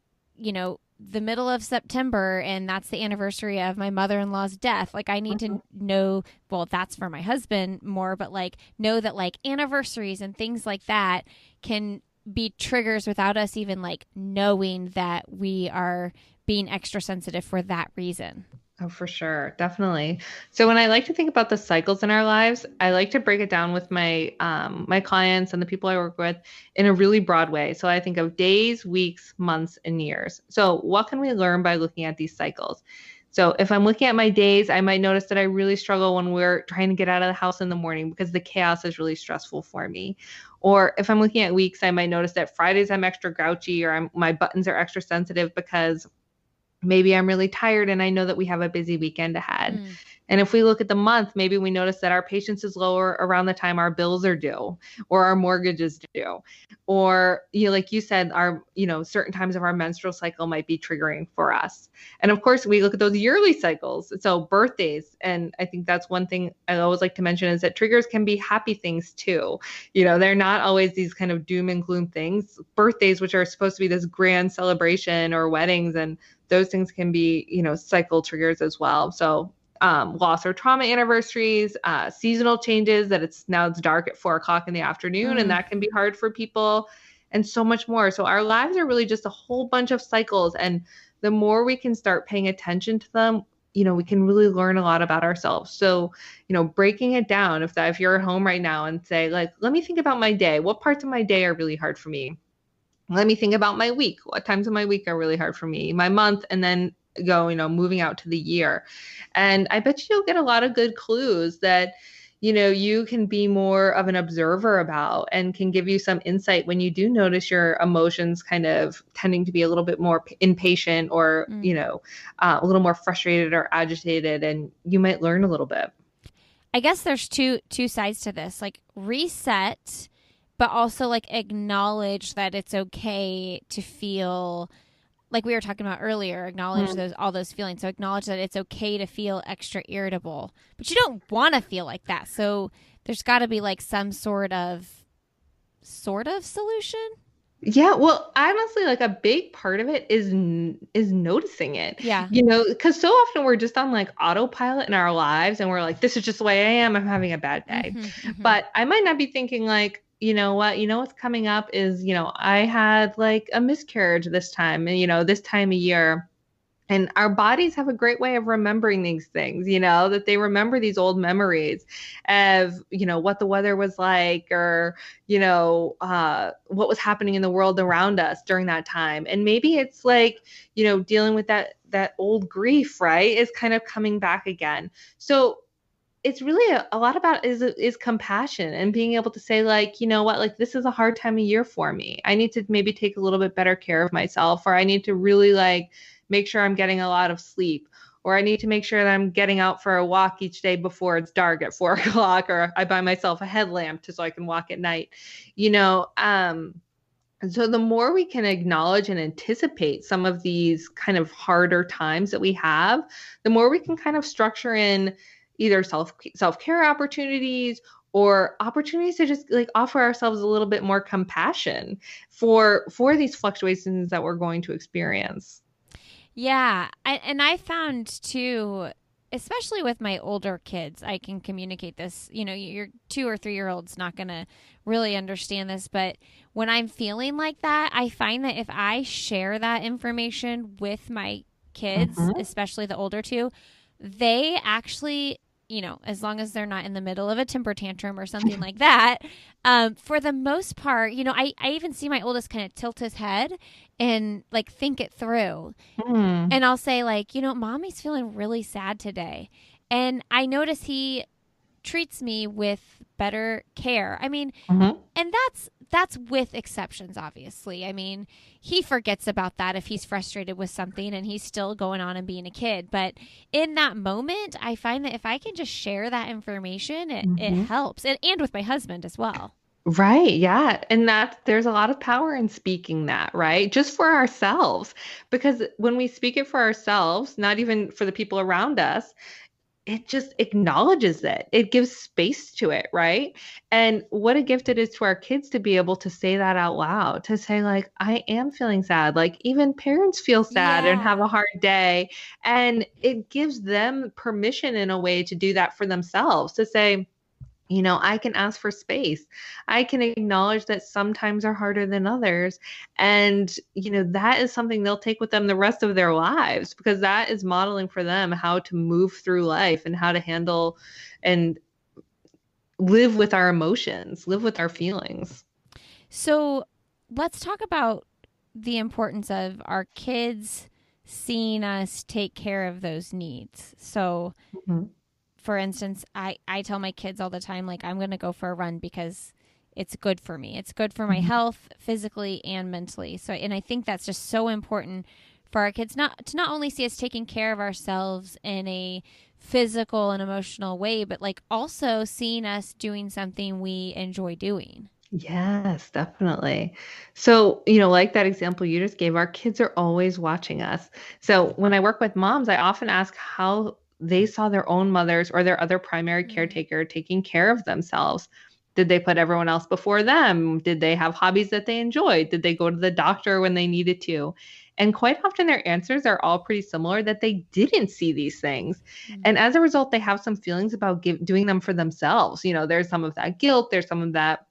the middle of September and that's the anniversary of my mother-in-law's death. Like I need to know, well, that's for my husband more, but like know that like anniversaries and things like that can be triggers without us even like knowing that we are being extra sensitive for that reason. Oh, for sure. Definitely. So when I like to think about the cycles in our lives, I like to break it down with my my clients and the people I work with in a really broad way. So I think of days, weeks, months, and years. So what can we learn by looking at these cycles? So if I'm looking at my days, I might notice that I really struggle when we're trying to get out of the house in the morning because the chaos is really stressful for me. Or if I'm looking at weeks, I might notice that Fridays I'm extra grouchy, or my buttons are extra sensitive because maybe I'm really tired and I know that we have a busy weekend ahead. And if we look at the month, maybe we notice that our patience is lower around the time our bills are due or our mortgage is due. Or, like you said, our, certain times of our menstrual cycle might be triggering for us. And of course, we look at those yearly cycles. So birthdays. And I think that's one thing I always like to mention is that triggers can be happy things too. They're not always these kind of doom and gloom things. Birthdays, which are supposed to be this grand celebration, or weddings, and those things can be, cycle triggers as well. So loss or trauma anniversaries, seasonal changes, that it's dark at 4:00 in the afternoon, and that can be hard for people, and so much more. So our lives are really just a whole bunch of cycles. And the more we can start paying attention to them, we can really learn a lot about ourselves. So, breaking it down, if you're at home right now and say, like, let me think about my day. What parts of my day are really hard for me? Let me think about my week. What times of my week are really hard for me? My month, and then go, moving out to the year. And I bet you'll get a lot of good clues that, you can be more of an observer about, and can give you some insight when you do notice your emotions kind of tending to be a little bit more impatient, or, a little more frustrated or agitated, and you might learn a little bit. I guess there's two sides to this, like reset, but also like acknowledge that it's okay to feel like we were talking about earlier, acknowledge all those feelings. So acknowledge that it's okay to feel extra irritable, but you don't want to feel like that. So there's got to be like some sort of solution. Yeah, well, honestly, like a big part of it is noticing it. Yeah. Because so often we're just on like autopilot in our lives, and we're like, this is just the way I am. I'm having a bad day. But I might not be thinking like, what's coming up is, I had like a miscarriage this time, and this time of year. And our bodies have a great way of remembering these things, that they remember these old memories of, what the weather was like, or, what was happening in the world around us during that time. And maybe it's like, dealing with that old grief, right, is kind of coming back again. So it's really a lot about is compassion, and being able to say, like, like, this is a hard time of year for me. I need to maybe take a little bit better care of myself, or I need to really like make sure I'm getting a lot of sleep, or I need to make sure that I'm getting out for a walk each day before it's dark at 4 o'clock, or I buy myself a headlamp so I can walk at night, and so the more we can acknowledge and anticipate some of these kind of harder times that we have, the more we can kind of structure in either self-care opportunities, or opportunities to just like offer ourselves a little bit more compassion for these fluctuations that we're going to experience. Yeah. And I found too, especially with my older kids, I can communicate this. Your 2 or 3 year old's not going to really understand this, but when I'm feeling like that, I find that if I share that information with my kids, especially the older two, they actually, as long as they're not in the middle of a temper tantrum or something like that, for the most part, I even see my oldest kind of tilt his head and like think it through. And I'll say, like, mommy's feeling really sad today. And I notice he treats me with better care. I mean, and that's with exceptions, obviously. I mean, he forgets about that if he's frustrated with something and he's still going on and being a kid. But in that moment, I find that if I can just share that information, it helps. And with my husband as well. Right. Yeah. And there's a lot of power in speaking that, right? Just for ourselves. Because when we speak it for ourselves, not even for the people around us, it just acknowledges it. It gives space to it, right? And what a gift it is to our kids to be able to say that out loud, to say, like, I am feeling sad. Like, even parents feel sad and have a hard day. And it gives them permission in a way to do that for themselves, to say, I can ask for space. I can acknowledge that some times are harder than others. And, that is something they'll take with them the rest of their lives, because that is modeling for them how to move through life and how to handle and live with our emotions, live with our feelings. So let's talk about the importance of our kids seeing us take care of those needs. So, for instance, I tell my kids all the time, like, I'm going to go for a run because it's good for me. It's good for my health, physically and mentally. So, and I think that's just so important for our kids not only see us taking care of ourselves in a physical and emotional way, but like also seeing us doing something we enjoy doing. Yes, definitely. So, like that example you just gave, our kids are always watching us. So when I work with moms, I often ask how they saw their own mothers or their other primary caretaker taking care of themselves. Did they put everyone else before them? Did they have hobbies that they enjoyed? Did they go to the doctor when they needed to? And quite often their answers are all pretty similar, that they didn't see these things. And as a result, they have some feelings about doing them for themselves. There's some of that guilt. There's some of that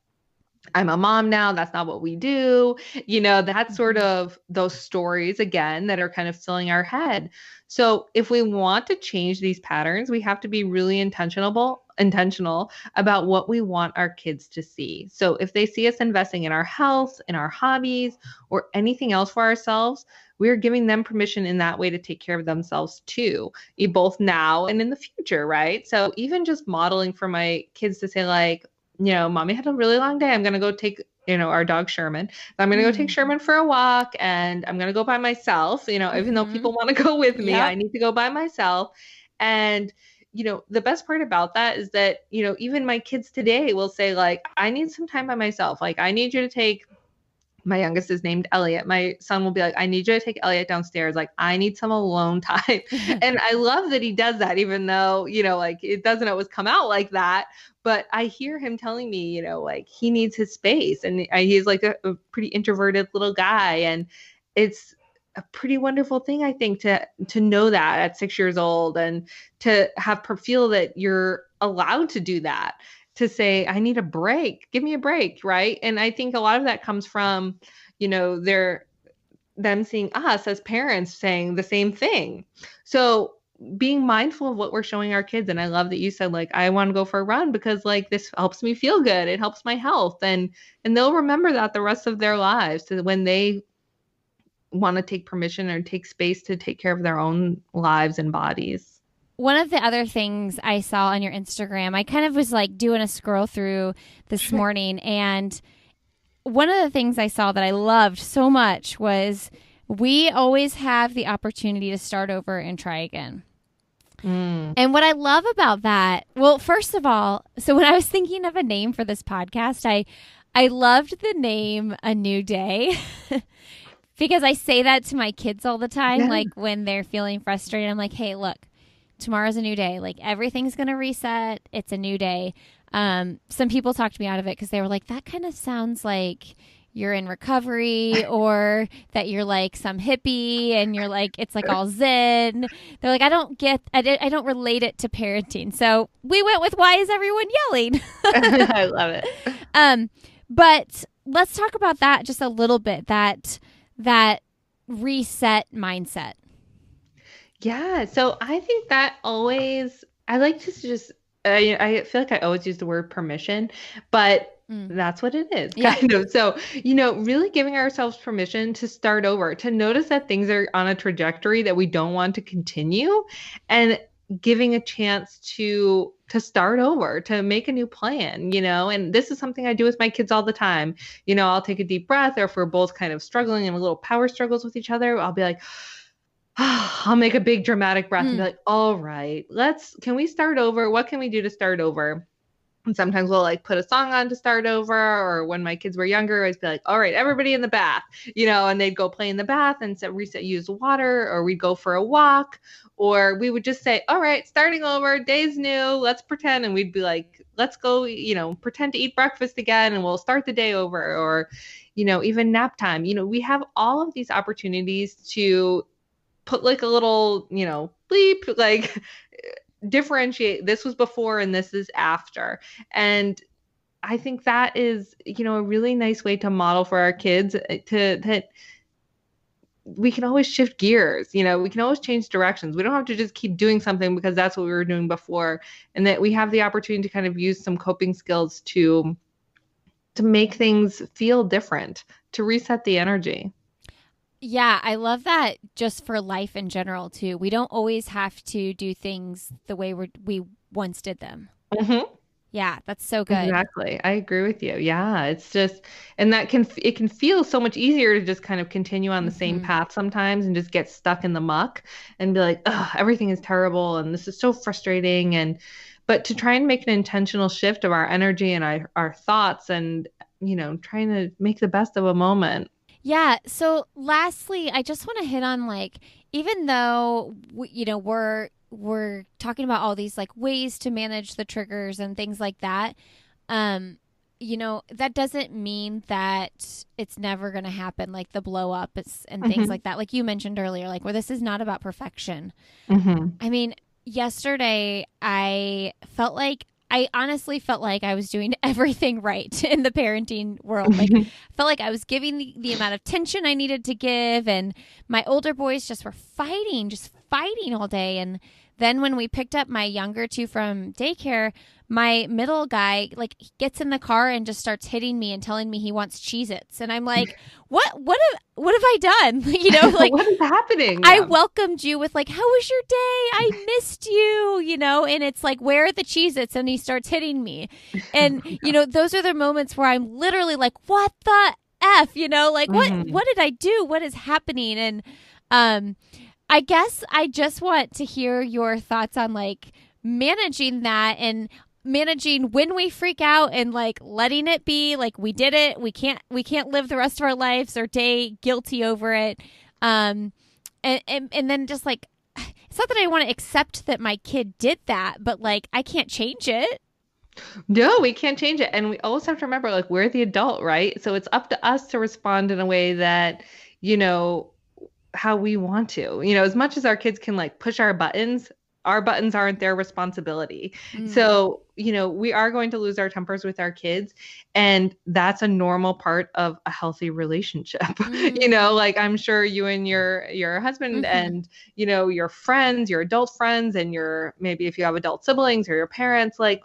I'm a mom now. That's not what we do. That's sort of those stories again that are kind of filling our head. So if we want to change these patterns, we have to be really intentional about what we want our kids to see. So if they see us investing in our health, in our hobbies, or anything else for ourselves, we're giving them permission in that way to take care of themselves too, both now and in the future, right? So even just modeling for my kids to say like, mommy had a really long day. I'm going to go take, our dog Sherman. I'm going to go take Sherman for a walk and I'm going to go by myself. Even though people want to go with me, I need to go by myself. And, the best part about that is that, even my kids today will say like, I need some time by myself. Like, I need you to take my youngest is named Elliot. My son will be like, I need you to take Elliot downstairs. Like, I need some alone time. And I love that he does that, even though, like it doesn't always come out like that. But I hear him telling me, like he needs his space. And he's like a pretty introverted little guy. And it's a pretty wonderful thing, I think, to know that at 6 years old and to feel that you're allowed to do that, to say, I need a break, give me a break. Right. And I think a lot of that comes from, them seeing us as parents saying the same thing. So being mindful of what we're showing our kids. And I love that you said, like, I want to go for a run because like this helps me feel good. It helps my health. And they'll remember that the rest of their lives, so when they want to take permission or take space to take care of their own lives and bodies. One of the other things I saw on your Instagram, I kind of was like doing a scroll through this morning, and one of the things I saw that I loved so much was we always have the opportunity to start over and try again. And what I love about that, well, first of all, so when I was thinking of a name for this podcast, I loved the name A New Day. Because I say that to my kids all the time, like when they're feeling frustrated, I'm like, hey, look, tomorrow's a new day. Like everything's going to reset. It's a new day. Some people talked me out of it because they were like, that kind of sounds like you're in recovery or that you're like some hippie and you're like, it's like all zen. They're like, I don't relate it to parenting. So we went with why is everyone yelling? I love it. But let's talk about that just a little bit, that reset mindset. Yeah. So I think that I like to just, I feel like I always use the word permission, but that's what it is, kind of. So, really giving ourselves permission to start over, to notice that things are on a trajectory that we don't want to continue, and giving a chance to start over, to make a new plan, and this is something I do with my kids all the time. I'll take a deep breath, or if we're both kind of struggling in a little power struggles with each other, I'll be like, I'll make a big dramatic breath and be like, all right, can we start over? What can we do to start over? And sometimes we'll like put a song on to start over. Or when my kids were younger, I'd be like, all right, everybody in the bath, and they'd go play in the bath and use water, or we'd go for a walk, or we would just say, all right, starting over, day's new, let's pretend. And we'd be like, let's go, pretend to eat breakfast again and we'll start the day over. Or, even nap time. We have all of these opportunities to put like a little, bleep, like differentiate, this was before and this is after. And I think that is, a really nice way to model for our kids that we can always shift gears, we can always change directions. We don't have to just keep doing something because that's what we were doing before. And that we have the opportunity to kind of use some coping skills to make things feel different, to reset the energy. Yeah, I love that just for life in general, too. We don't always have to do things the way we once did them. Mm-hmm. Yeah, that's so good. Exactly. I agree with you. Yeah, it's just, and it can feel so much easier to just kind of continue on the same path sometimes and just get stuck in the muck and be like, oh, everything is terrible and this is so frustrating. But to try and make an intentional shift of our energy and our thoughts and, trying to make the best of a moment. So lastly, I just want to hit on like, even though, we're talking about all these like ways to manage the triggers and things like that, that doesn't mean that it's never going to happen, like the blow up and things like that. Like you mentioned earlier, like where this is not about perfection. I mean, yesterday I felt like I honestly felt like I was doing everything right in the parenting world. Like, I felt like I was giving the amount of attention I needed to give. And my older boys just were just fighting all day. And then when we picked up my younger two from daycare, my middle guy like gets in the car and just starts hitting me and telling me he wants Cheez-Its. And I'm like, what have I done? You know, like what is happening? I welcomed you with like, how was your day? I missed you, you know, and it's like, where are the Cheez-Its? And he starts hitting me. And, you know, those are the moments where I'm literally like, what the F, you know, like what did I do? What is happening? And, I guess I just want to hear your thoughts on like managing that and managing when we freak out and like letting it be like we did it. We can't live the rest of our lives or day guilty over it. And then just like, it's not that I want to accept that my kid did that, but like I can't change it. No, we can't change it. And we always have to remember, like, we're the adult, right? So it's up to us to respond in a way that, you know, how we want to, you know, as much as our kids can like push our buttons aren't their responsibility. So, you know, we are going to lose our tempers with our kids, and that's a normal part of a healthy relationship. You know, like I'm sure you and your husband and, you know, your friends, your adult friends, and maybe if you have adult siblings or your parents, like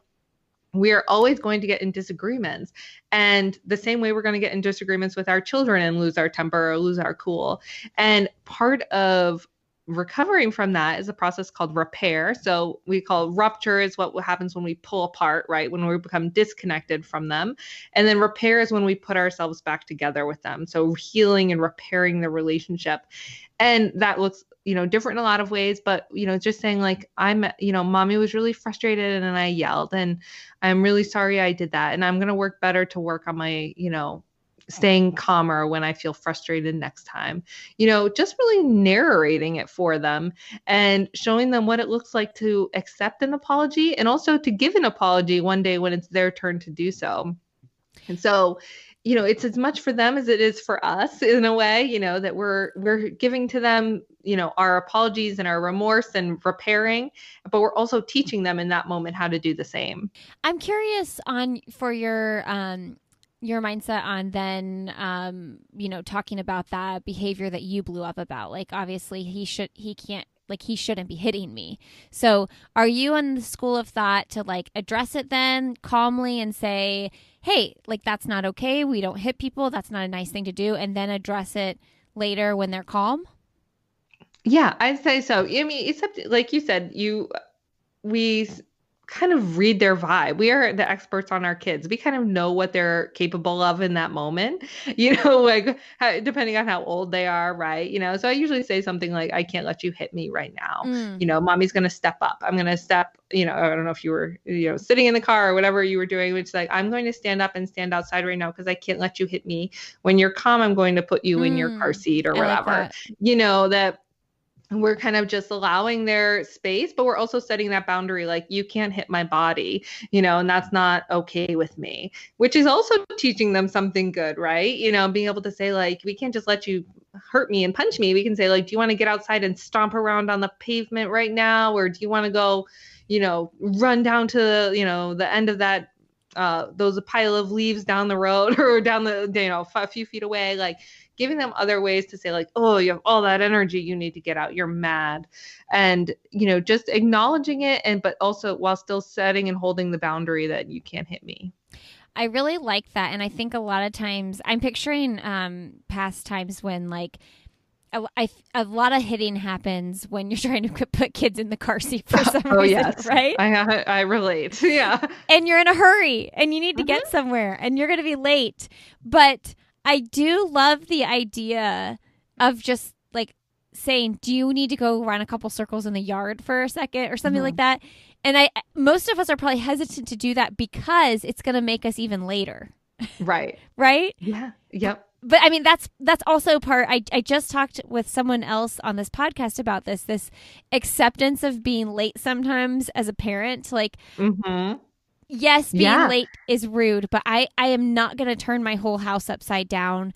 we are always going to get in disagreements. And the same way we're going to get in disagreements with our children and lose our temper or lose our cool. And part of recovering from that is a process called repair. So we call rupture is what happens when we pull apart, right? When we become disconnected from them. And then repair is when we put ourselves back together with them. So healing and repairing the relationship. And that looks, you know, different in a lot of ways, but, you know, just saying like, mommy was really frustrated and I yelled and I'm really sorry I did that. And I'm going to work better to work on my, you know, staying calmer when I feel frustrated next time, you know, just really narrating it for them and showing them what it looks like to accept an apology and also to give an apology one day when it's their turn to do so. And so, you know, it's as much for them as it is for us in a way, you know, that we're giving to them, you know, our apologies and our remorse and repairing, but we're also teaching them in that moment how to do the same. I'm curious for your mindset on then, you know, talking about that behavior that you blew up about. Like, obviously he shouldn't be hitting me. So are you in the school of thought to like address it then calmly and say, hey, like that's not okay. We don't hit people. That's not a nice thing to do. And then address it later when they're calm? Yeah, I'd say so. I mean, except like you said, we kind of read their vibe. We are the experts on our kids. We kind of know what they're capable of in that moment, you know, like depending on how old they are, right? You know, so I usually say something like, I can't let you hit me right now. You know, mommy's going to step up. I'm going to step, you know, I don't know if you were, you know, sitting in the car or whatever you were doing, which is like, I'm going to stand up and stand outside right now because I can't let you hit me. When you're calm, I'm going to put you in your car seat or whatever, like you know, that we're kind of just allowing their space, but we're also setting that boundary, like you can't hit my body, you know, and that's not okay with me, which is also teaching them something good, right? You know, being able to say like, we can't just let you hurt me and punch me. We can say like, do you want to get outside and stomp around on the pavement right now? Or do you want to go, you know, run down to, you know, the end of that, those pile of leaves down the road or down the, you know, a few feet away, like giving them other ways to say like, oh, you have all that energy, you need to get out, you're mad. And, you know, just acknowledging it, and but also while still setting and holding the boundary that you can't hit me. I really like that. And I think a lot of times I'm picturing past times when like a lot of hitting happens when you're trying to put kids in the car seat for some reason, yes. right? I relate. Yeah. And you're in a hurry and you need to get somewhere and you're going to be late. But I do love the idea of just like saying, do you need to go run a couple circles in the yard for a second or something like that? And most of us are probably hesitant to do that because it's going to make us even later. Right. Right? Yeah. Yep. But I mean, that's also part. I just talked with someone else on this podcast about this acceptance of being late sometimes as a parent. Like, yes, being late is rude, but I am not going to turn my whole house upside down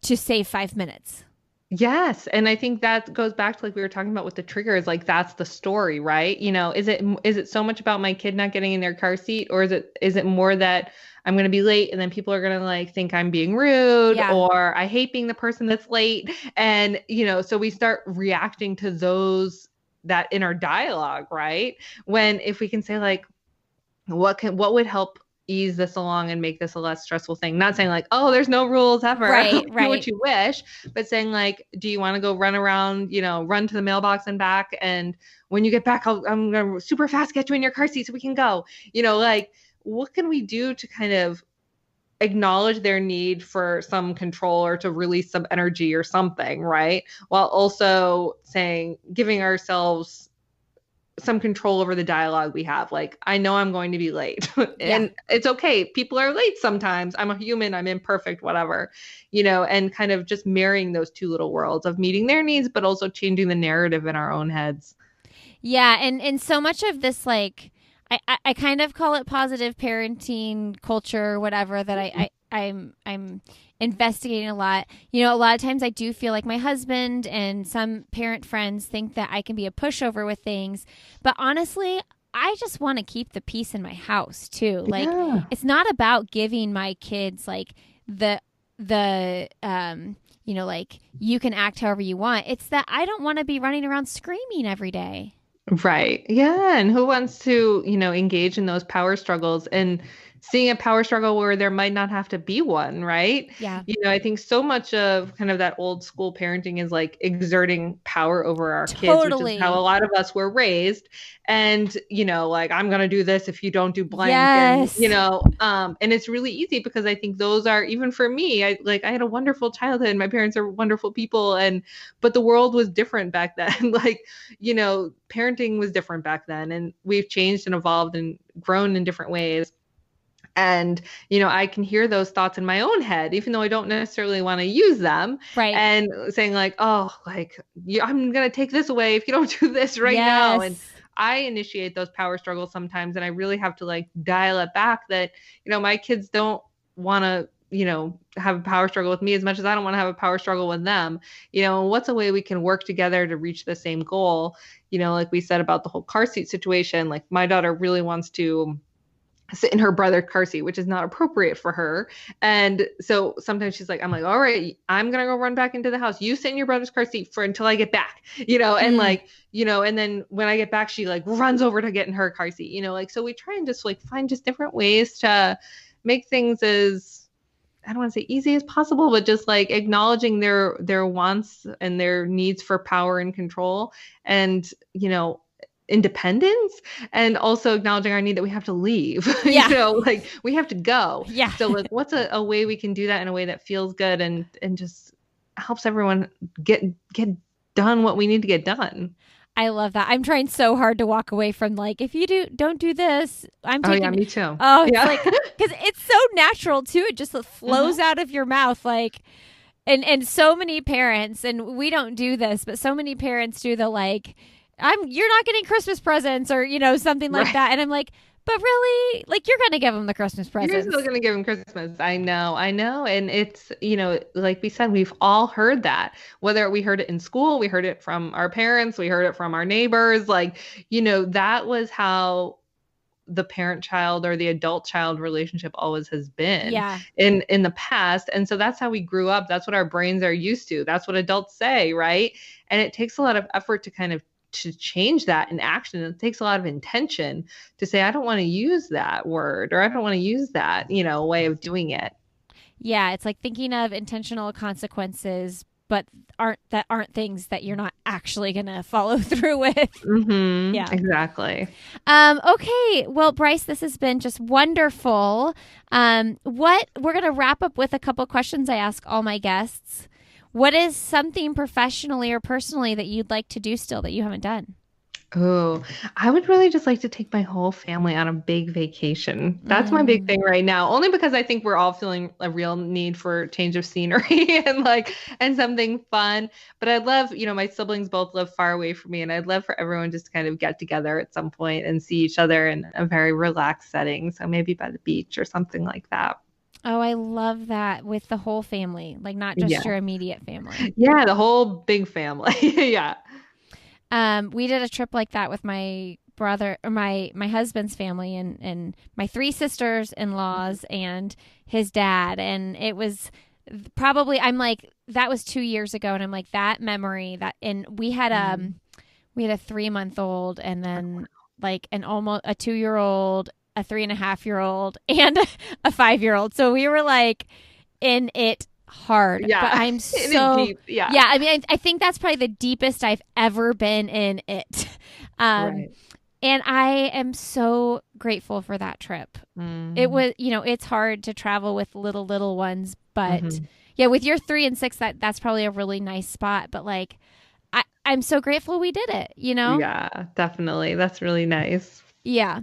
to save 5 minutes. Yes. And I think that goes back to like we were talking about with the triggers, like that's the story, right? Is it so much about my kid not getting in their car seat, or is it more that I'm going to be late and then people are going to like think I'm being rude, Yeah. or I hate being the person that's late. And, so we start reacting to that inner dialogue, right? When if we can say like, what would help ease this along and make this a less stressful thing? Not saying like, oh, there's no rules ever. Right, Do what right. you wish, but saying like, do you want to go run around, run to the mailbox and back, and when you get back, I'm gonna super fast get you in your car seat so we can go. Like what can we do to kind of acknowledge their need for some control or to release some energy or something, right? While also giving ourselves some control over the dialogue we have. Like, I know I'm going to be late Yeah. and it's okay. People are late sometimes. I'm a human, I'm imperfect, whatever, and kind of just marrying those two little worlds of meeting their needs, but also changing the narrative in our own heads. Yeah, and so much of this, like, I kind of call it positive parenting culture or whatever that I'm investigating a lot. A lot of times I do feel like my husband and some parent friends think that I can be a pushover with things, but honestly, I just want to keep the peace in my house too. Like, Yeah. it's not about giving my kids like the like you can act however you want. It's that I don't want to be running around screaming every day. Right. Yeah. And who wants to, engage in those power struggles and seeing a power struggle where there might not have to be one, right? Yeah. I think so much of kind of that old school parenting is like exerting power over our kids, which is how a Totally. lot of us were raised. And, like, I'm going to do this if you don't do blank. And, Yes. and it's really easy because I think those are, even for me, I had a wonderful childhood. My parents are wonderful people. But the world was different back then. Like, parenting was different back then, and we've changed and evolved and grown in different ways. And, I can hear those thoughts in my own head, even though I don't necessarily want to use them, Right. and saying like, oh, like, I'm going to take this away if you don't do this right now. And Yes. I initiate those power struggles sometimes, and I really have to like dial it back that, my kids don't want to, have a power struggle with me as much as I don't want to have a power struggle with them. What's a way we can work together to reach the same goal? Like we said about the whole car seat situation, like my daughter really wants to sit in her brother's car seat, which is not appropriate for her. And so sometimes I'm like, all right, I'm going to go run back into the house. You sit in your brother's car seat until I get back, and Mm. like, and then when I get back, she like runs over to get in her car seat, like, so we try and just like find just different ways to make things as, I don't want to say easy as possible, but just like acknowledging their wants and their needs for power and control and, independence, and also acknowledging our need that we have to leave. Yeah. Like we have to go. Yeah. So like what's a way we can do that in a way that feels good and just helps everyone get done what we need to get done. I love that. I'm trying so hard to walk away from like, if you don't do this, I'm Oh yeah, taking. me too. Oh, it's Yeah. like, because it's so natural too. It just flows out of your mouth, like, and so many parents, and we don't do this, but so many parents do the like, you're not getting Christmas presents or something like Right. that, and I'm like, but really, like, you're gonna give them the Christmas You're presents. still gonna give him Christmas. I know. And it's, like we said, we've all heard that. Whether we heard it in school, we heard it from our parents, we heard it from our neighbors. Like, that was how the parent-child or the adult-child relationship always has been Yeah. in the past. And so that's how we grew up. That's what our brains are used to. That's what adults say, right? And it takes a lot of effort to change that in action. It takes a lot of intention to say, I don't want to use that word, or I don't want to use that, way of doing it. Yeah, it's like thinking of intentional consequences, but aren't things that you're not actually gonna follow through with. Mm-hmm. Yeah. Exactly. Okay. Well, Bryce, this has been just wonderful. What we're gonna wrap up with a couple questions I ask all my guests. What is something professionally or personally that you'd like to do still that you haven't done? Oh, I would really just like to take my whole family on a big vacation. That's my big Mm. thing right now, only because I think we're all feeling a real need for change of scenery and something fun. But I'd love, my siblings both live far away from me, and I'd love for everyone just to kind of get together at some point and see each other in a very relaxed setting. So maybe by the beach or something like that. Oh, I love that with the whole family, like not just Yeah. your immediate family. Yeah, the whole big family. Yeah. We did a trip like that with my brother or my husband's family and my three sisters in laws and his dad. And it was probably, I'm like, that was 2 years ago. And I'm like, that memory that, and we had a 3 month old and then like an almost a 2 year old, a 3.5 year old, and a 5 year old. So we were like in it hard. Yeah. But I'm In it so deep. Yeah. yeah. I mean, I think that's probably the deepest I've ever been in it. Right. And I am so grateful for that trip. It was, it's hard to travel with little ones, but yeah, with your 3 and 6, that's probably a really nice spot. But like, I'm so grateful we did it, Yeah, definitely. That's really nice. Yeah.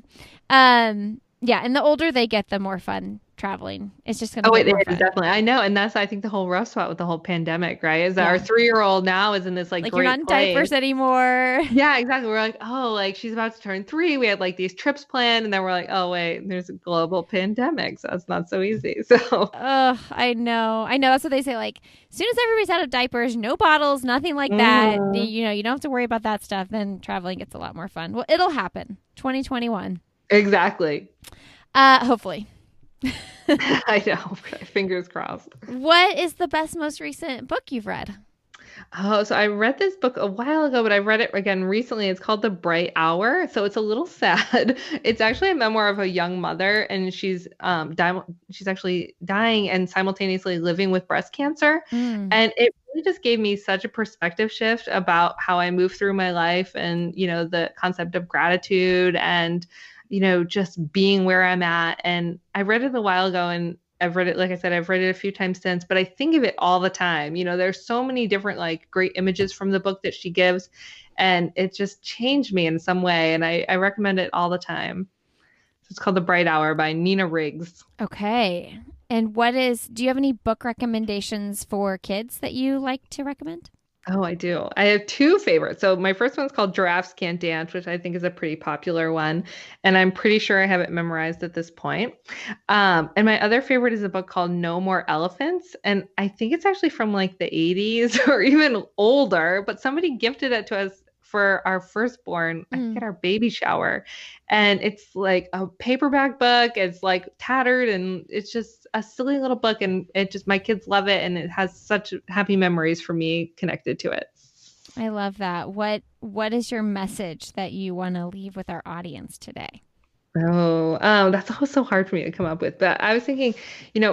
Yeah. And the older they get, the more fun traveling. It's just going to Oh, get it more is fun. definitely. I know, and that's I think the whole rough spot with the whole pandemic, right? Is that our Yeah. 3-year-old now is in this like Like you're not great in place. diapers anymore. Yeah, exactly. We're like, oh, like she's about to turn 3. We had like these trips planned, and then we're like, oh wait, there's a global pandemic, so it's not so easy. So Ugh, I know. I know. That's what they say. Like, as soon as everybody's out of diapers, no bottles, nothing like that, Mhm. you don't have to worry about that stuff. Then traveling gets a lot more fun. Well, it'll happen. 2021. Exactly. Hopefully. I know. Fingers crossed. What is the best, most recent book you've read? Oh, so I read this book a while ago, but I read it again recently. It's called The Bright Hour. So it's a little sad. It's actually a memoir of a young mother, and she's actually dying and simultaneously living with breast cancer. Mm. And it really just gave me such a perspective shift about how I move through my life and, the concept of gratitude and, just being where I'm at. And I read it a while ago and I've read it, like I said, I've read it a few times since, but I think of it all the time. There's so many different like great images from the book that she gives, and it just changed me in some way. And I recommend it all the time. So it's called The Bright Hour by Nina Riggs. Okay. And do you have any book recommendations for kids that you like to recommend? Oh, I do. I have 2 favorites. So my first one's called Giraffes Can't Dance, which I think is a pretty popular one. And I'm pretty sure I have it memorized at this point. And my other favorite is a book called No More Elephants. And I think it's actually from like the 80s or even older, but somebody gifted it to us for our firstborn, I think at our baby shower. And it's like a paperback book. It's like tattered and it's just a silly little book. And my kids love it. And it has such happy memories for me connected to it. I love that. What is your message that you want to leave with our audience today? Oh, that's always so hard for me to come up with. But I was thinking,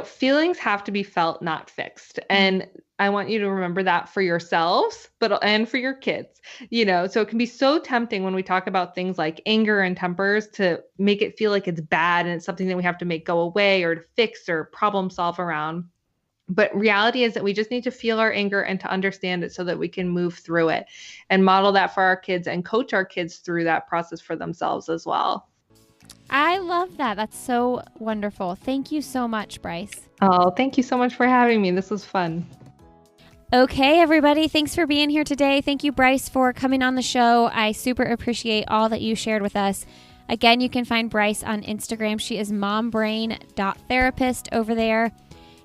feelings have to be felt, not fixed. And I want you to remember that for yourselves, and for your kids, so it can be so tempting when we talk about things like anger and tempers to make it feel like it's bad and it's something that we have to make go away or to fix or problem solve around. But reality is that we just need to feel our anger and to understand it so that we can move through it and model that for our kids and coach our kids through that process for themselves as well. I love that. That's so wonderful. Thank you so much, Bryce. Oh, thank you so much for having me. This was fun. Okay, everybody. Thanks for being here today. Thank you, Bryce, for coming on the show. I super appreciate all that you shared with us. Again, you can find Bryce on Instagram. She is mombrain.therapist over there.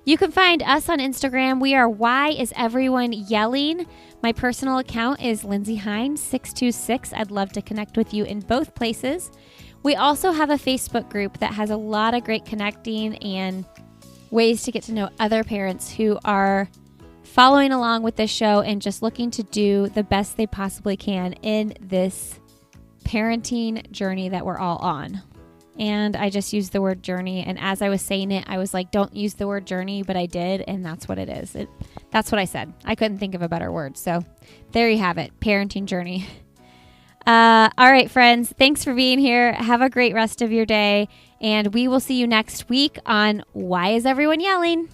You can find us on Instagram. We are Why Is Everyone Yelling? My personal account is Lindsay Hines 626. I'd love to connect with you in both places. We also have a Facebook group that has a lot of great connecting and ways to get to know other parents who are following along with this show and just looking to do the best they possibly can in this parenting journey that we're all on. And I just used the word journey. And as I was saying it, I was like, don't use the word journey, but I did. And that's what it is. That's what I said. I couldn't think of a better word. So there you have it. Parenting journey. All right, friends. Thanks for being here. Have a great rest of your day. And we will see you next week on Why Is Everyone Yelling?